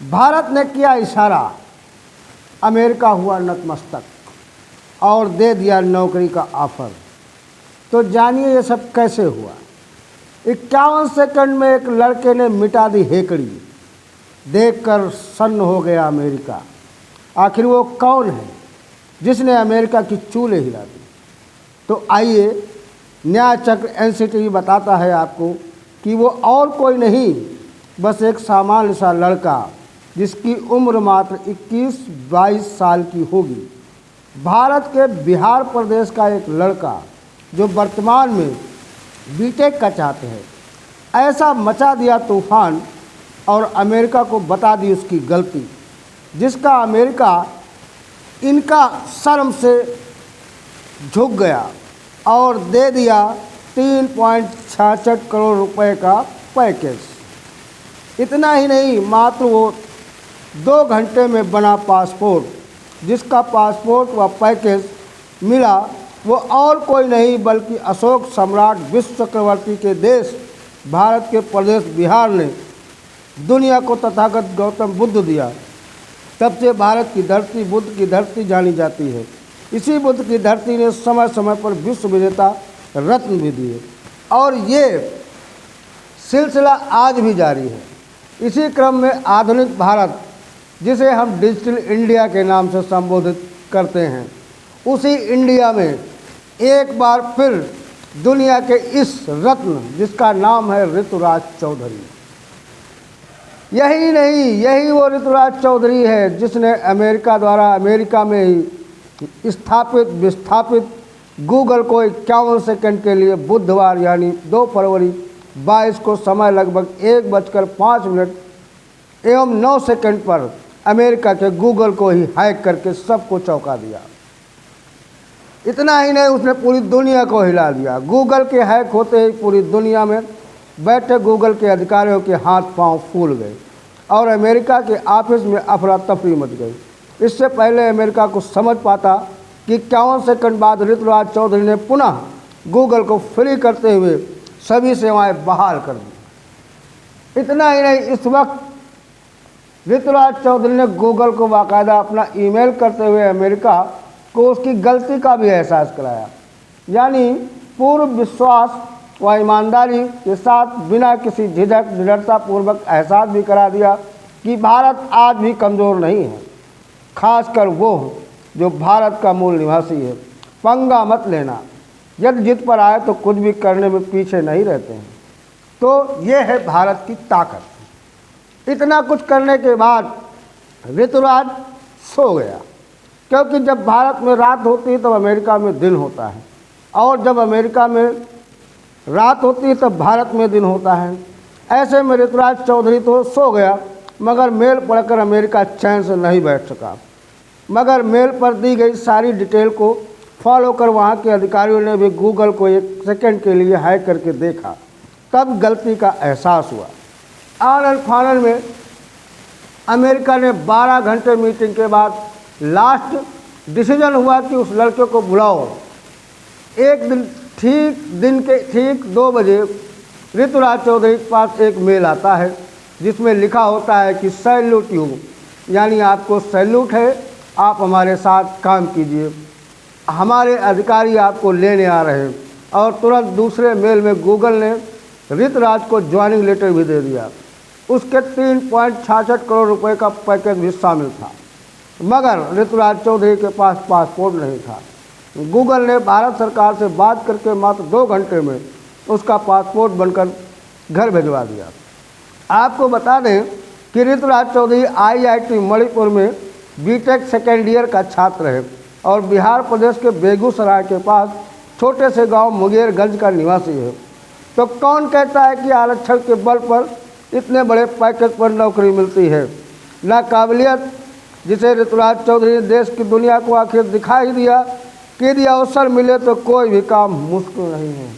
भारत ने किया इशारा, अमेरिका हुआ नतमस्तक और दे दिया नौकरी का ऑफर। तो जानिए ये सब कैसे हुआ। 51 सेकंड में एक लड़के ने मिटा दी हेकड़ी, देखकर सन्न हो गया अमेरिका। आखिर वो कौन है जिसने अमेरिका की चूल्हे हिला दी? तो आइए, न्याय चक्र NCTV बताता है आपको कि वो और कोई नहीं, बस एक सामान्य सा लड़का जिसकी उम्र मात्र 21-22 साल की होगी। भारत के बिहार प्रदेश का एक लड़का जो वर्तमान में बीटेक का छात्र है। ऐसा मचा दिया तूफान और अमेरिका को बता दी उसकी गलती, जिसका अमेरिका इनका शर्म से झुक गया और दे दिया 3.66 करोड़ रुपए का पैकेज। इतना ही नहीं, मात्र वो 2 घंटे में बना पासपोर्ट, जिसका पासपोर्ट व पैकेज मिला वो और कोई नहीं बल्कि अशोक सम्राट विश्व चक्रवर्ती के देश भारत के प्रदेश बिहार ने दुनिया को तथागत गौतम बुद्ध दिया। तब से भारत की धरती बुद्ध की धरती जानी जाती है। इसी बुद्ध की धरती ने समय समय पर विश्व विजेता रत्न भी दिए और ये सिलसिला आज भी जारी है। इसी क्रम में आधुनिक भारत, जिसे हम डिजिटल इंडिया के नाम से संबोधित करते हैं, उसी इंडिया में एक बार फिर दुनिया के इस रत्न, जिसका नाम है ऋतुराज चौधरी। यही नहीं, यही वो ऋतुराज चौधरी है जिसने अमेरिका द्वारा अमेरिका में ही स्थापित विस्थापित गूगल को 51 सेकंड के लिए बुधवार यानी 2 फरवरी 22 को समय लगभग 1:05 एवं 9 सेकंड पर अमेरिका के गूगल को ही हैक करके सबको चौंका दिया। इतना ही नहीं, उसने पूरी दुनिया को हिला दिया। गूगल के हैक होते ही पूरी दुनिया में बैठे गूगल के अधिकारियों के हाथ पांव फूल गए और अमेरिका के ऑफिस में अफरा तफरी मच गई। इससे पहले अमेरिका को समझ पाता कि 51 सेकंड बाद ऋतुराज चौधरी ने पुनः गूगल को फ्री करते हुए सभी सेवाएं बहाल कर दी। इतना ही नहीं, इस वक्त ऋतुराज चौधरी ने गूगल को बाकायदा अपना ईमेल करते हुए अमेरिका को उसकी गलती का भी एहसास कराया, यानी पूर्ण विश्वास व ईमानदारी के साथ बिना किसी झिझक निडरतापूर्वक एहसास भी करा दिया कि भारत आज भी कमज़ोर नहीं है, खासकर वो जो भारत का मूल निवासी है। पंगा मत लेना, यदि जिद पर आए तो कुछ भी करने में पीछे नहीं रहते हैं। तो ये है भारत की ताकत। इतना कुछ करने के बाद ऋतुराज सो गया, क्योंकि जब भारत में रात होती है तब अमेरिका में दिन होता है, और जब अमेरिका में रात होती है तब भारत में दिन होता है। ऐसे में ऋतुराज चौधरी तो सो गया, मगर मेल पढ़कर अमेरिका चैन से नहीं बैठ सका। मगर मेल पर दी गई सारी डिटेल को फॉलो कर वहाँ के अधिकारियों ने भी गूगल को 1 सेकंड के लिए हैक करके देखा, तब गलती का एहसास हुआ। आनन फानन में अमेरिका ने 12 घंटे मीटिंग के बाद लास्ट डिसीजन हुआ कि उस लड़के को बुलाओ। एक दिन के ठीक 2 बजे ऋतुराज चौधरी के पास एक मेल आता है जिसमें लिखा होता है कि सैल्यूट यू, यानी आपको सैल्यूट है, आप हमारे साथ काम कीजिए, हमारे अधिकारी आपको लेने आ रहे हैं। और तुरंत दूसरे मेल में गूगल ने ऋतुराज को ज्वाइनिंग लेटर भी दे दिया। उसके 3.66 करोड़ रुपए का पैकेज भी शामिल था, मगर ऋतुराज चौधरी के पास पासपोर्ट नहीं था। गूगल ने भारत सरकार से बात करके मात्र 2 घंटे में उसका पासपोर्ट बनकर घर भिजवा दिया। आपको बता दें कि ऋतुराज चौधरी IIT मणिपुर में बीटेक सेकेंड ईयर का छात्र है और बिहार प्रदेश के बेगूसराय के पास छोटे से गांव मुंगेरगंज का निवासी है। तो कौन कहता है कि आरक्षण के बल पर इतने बड़े पैकेज पर नौकरी मिलती है? नाकाबिलियत जिसे ऋतुराज चौधरी ने देश की दुनिया को आखिर दिखा ही दिया कि यदि अवसर मिले तो कोई भी काम मुश्किल नहीं है।